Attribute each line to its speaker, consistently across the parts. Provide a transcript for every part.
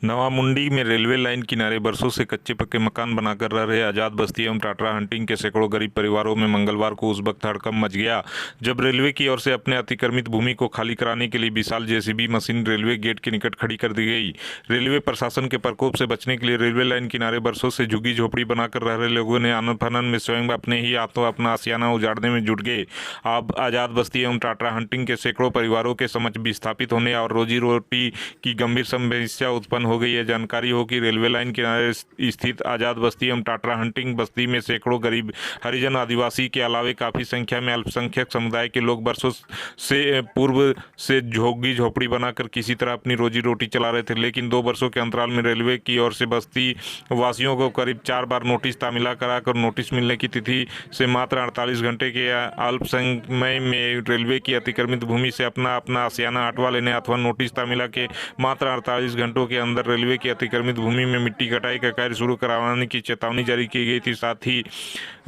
Speaker 1: नवामुंडी में railway line किनारे बरसों से कच्चे पक्के मकान बनाकर रह रहे आजाद बस्ती एवं टाटा हंटिंग के सैकड़ों गरीब परिवारों में मंगलवार को उस वक्त हड़कंप मच गया जब रेलवे की ओर से अपने अतिक्रमित भूमि को खाली कराने के लिए विशाल जेसीबी मशीन रेलवे गेट के निकट खड़ी कर दी गई। रेलवे प्रशासन के प्रकोप से बचने के लिए रेलवे लाइन किनारे बरसों से झुग्गी झोपड़ी बनाकर रह रहे लोगों ने आनन फानन में स्वयं अपने ही हाथों अपना आशियाना उजाड़ने में जुट गए। अब आजाद बस्ती एवं टाटा हंटिंग के सैकड़ों परिवारों के समक्ष विस्थापित होने और रोजी रोटी की गंभीर समस्या उत्पन्न हो गई है। जानकारी हो कि रेलवे लाइन किनारे स्थित आजाद बस्ती एवं टाटा हंटिंग बस्ती में सैकड़ों गरीब हरिजन आदिवासी के अलावे काफी संख्या में अल्पसंख्यक समुदाय के लोग बरसों से पूर्व से झोगी झोपड़ी बनाकर किसी तरह अपनी रोजी रोटी चला रहे थे, लेकिन 2 वर्षों के अंतराल में रेलवे की ओर से बस्ती वासियों को करीब 4 बार नोटिस तामीला कराकर नोटिस मिलने की तिथि से मात्र 48 घंटे के अल्प समय में रेलवे की अतिक्रमित भूमि से अपना आशियाना हटवा लेने अथवा नोटिस तामीला के मात्र 48 घंटों के अंदर रेलवे की अतिक्रमित भूमि में मिट्टी कटाई का कार्य शुरू करवाने की चेतावनी जारी की गई थी। साथ ही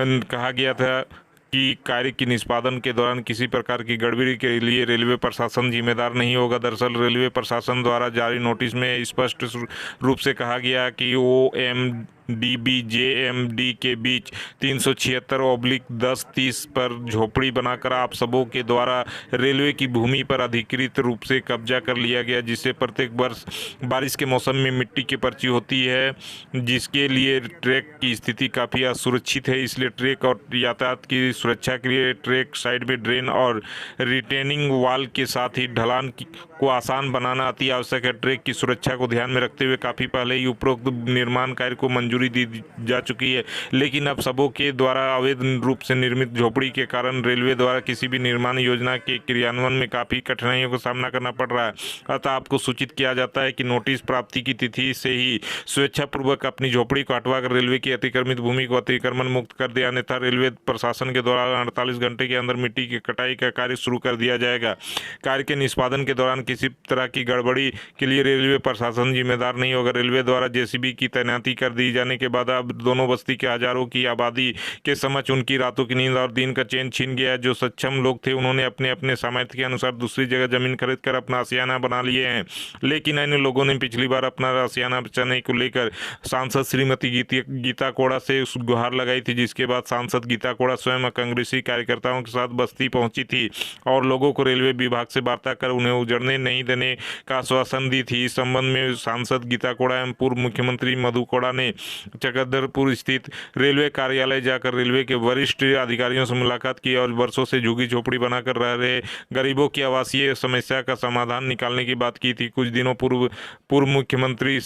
Speaker 1: कहा गया था कि कार्य की निष्पादन के दौरान किसी प्रकार की गड़बड़ी के लिए रेलवे प्रशासन जिम्मेदार नहीं होगा। दरअसल रेलवे प्रशासन द्वारा जारी नोटिस में स्पष्ट रूप से कहा गया कि OMDB-JMD के बीच 376/1030 पर झोपड़ी बनाकर आप सबों के द्वारा रेलवे की भूमि पर अधिकृत रूप से कब्जा कर लिया गया, जिससे प्रत्येक वर्ष बारिश के मौसम में मिट्टी की पर्ची होती है, जिसके लिए ट्रैक की स्थिति काफ़ी असुरक्षित है। इसलिए ट्रैक और यातायात की सुरक्षा के लिए ट्रैक साइड में ड्रेन और रिटेनिंग वॉल के साथ ही ढलान को आसान बनाना अति आवश्यक है। ट्रैक की सुरक्षा को ध्यान में रखते हुए काफ़ी पहले ही उपरोक्त निर्माण कार्य को मंजूरी दी जा चुकी है, लेकिन अब सबों के द्वारा अवैध रूप से निर्मित झोपड़ी के कारण रेलवे द्वारा किसी भी निर्माण योजना के क्रियान्वयन में काफ़ी कठिनाइयों का सामना करना पड़ रहा है। अतः आपको सूचित किया जाता है कि नोटिस प्राप्ति की तिथि से ही स्वेच्छापूर्वक अपनी झोपड़ी को हटवाकर रेलवे की अतिक्रमित भूमि को अतिक्रमण मुक्त कर दिया, अन्यथा रेलवे प्रशासन के द्वारा 48 घंटे के अंदर मिट्टी की कटाई का कार्य शुरू कर दिया जाएगा। कार्य के निष्पादन के दौरान किसी तरह की गड़बड़ी के लिए रेलवे प्रशासन जिम्मेदार नहीं होगा। रेलवे द्वारा जेसीबी की तैनाती कर दी जाने के बाद अब दोनों बस्ती के हजारों की आबादी के समक्ष उनकी रातों की नींद और दिन का चैन छीन गया। जो सक्षम लोग थे उन्होंने अपने अपने सामर्थ्य के अनुसार दूसरी जगह जमीन खरीद कर अपना आशियाना बना लिए हैं, लेकिन अन्य लोगों ने पिछली बार अपना आशियाना बचाने को लेकर सांसद श्रीमती गीता कोड़ा से गुहार लगाई थी, जिसके बाद सांसद गीता कोड़ा स्वयं कांग्रेसी कार्यकर्ताओं के साथ बस्ती पहुंची थी और लोगों को रेलवे विभाग से वार्ता कर उन्हें उजड़ने नहीं देने का आश्वासन दी थी। इस संबंध में सांसद गीता कोड़ा एवं पूर्व मुख्यमंत्री मधु कोड़ा ने चकदरपुर स्थित रेलवे कार्यालय जाकर रेलवे के वरिष्ठ अधिकारियों से मुलाकात की और वर्षों से झुग्गी झोपड़ी बनाकर रह रहे गरीबों की आवासीय समस्या का समाधान निकालने की बात की थी। कुछ दिनों पूर्व मुख्यमंत्री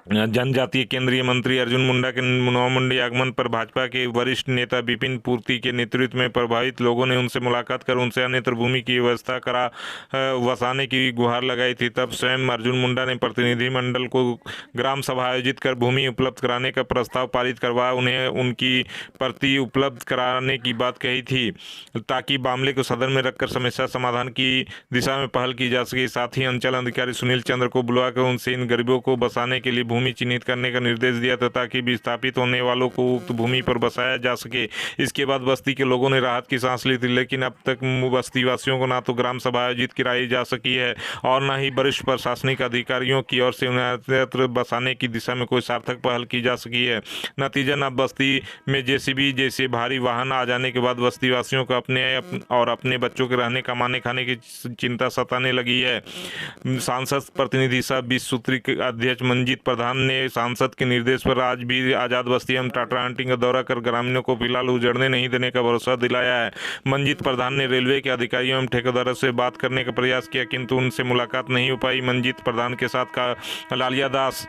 Speaker 1: जनजातीय केंद्रीय मंत्री अर्जुन मुंडा के नवामुंडी आगमन पर भाजपा के वरिष्ठ नेता विपिन पूर्ति के नेतृत्व में प्रभावित लोगों ने उनसे मुलाकात कर उनसे अन्यत्र भूमि की व्यवस्था करा वसाने की गुहार लगाई थी। तब स्वयं अर्जुन मुंडा ने प्रतिनिधिमंडल को ग्राम सभा आयोजित कर भूमि उपलब्ध कराने का प्रस्ताव पारित करवा उन्हें उनकी प्रति उपलब्ध कराने की बात कही थी, ताकि मामले को सदन में रखकर समस्या समाधान की दिशा में पहल की जा सके। साथ ही अंचल अधिकारी सुनील चंद्र को बुलवाकर उनसे इन गरीबों को बसाने के लिए भूमि चिन्हित करने का निर्देश दिया था, ताकि विस्थापित होने वालों को उक्त भूमि पर बसाया जा सके। इसके बाद बस्ती के लोगों ने राहत की सांस ली थी, लेकिन अब तक बस्ती वासियों को ना तो ग्राम सभा आयोजित कराई जा सकी है और न ही वरिष्ठ प्रशासनिक अधिकारियों की ओर से उन्हें अन्यत्र बसाने की दिशा में कोई सार्थक पहल की जा सकी है। नतीजन अब बस्ती में जेसीबी जैसे भारी वाहन आ जाने के बाद बस्ती वासियों को अपने और अपने बच्चों के रहने कमाने खाने की चिंता सताने लगी है। सांसद प्रतिनिधि सह 20 सूत्री अध्यक्ष मंजीत प्रधान ने सांसद के निर्देश पर आज भी आजाद बस्ती एवं टाटा हंटिंग का दौरा कर ग्रामीणों को फिलहाल उजड़ने नहीं देने का भरोसा दिलाया है। मंजीत प्रधान ने रेलवे के अधिकारियों एवं ठेकेदारों से बात करने का प्रयास किया, किंतु उनसे मुलाकात नहीं हो पाई। मंजीत प्रधान के साथ का लालिया दास।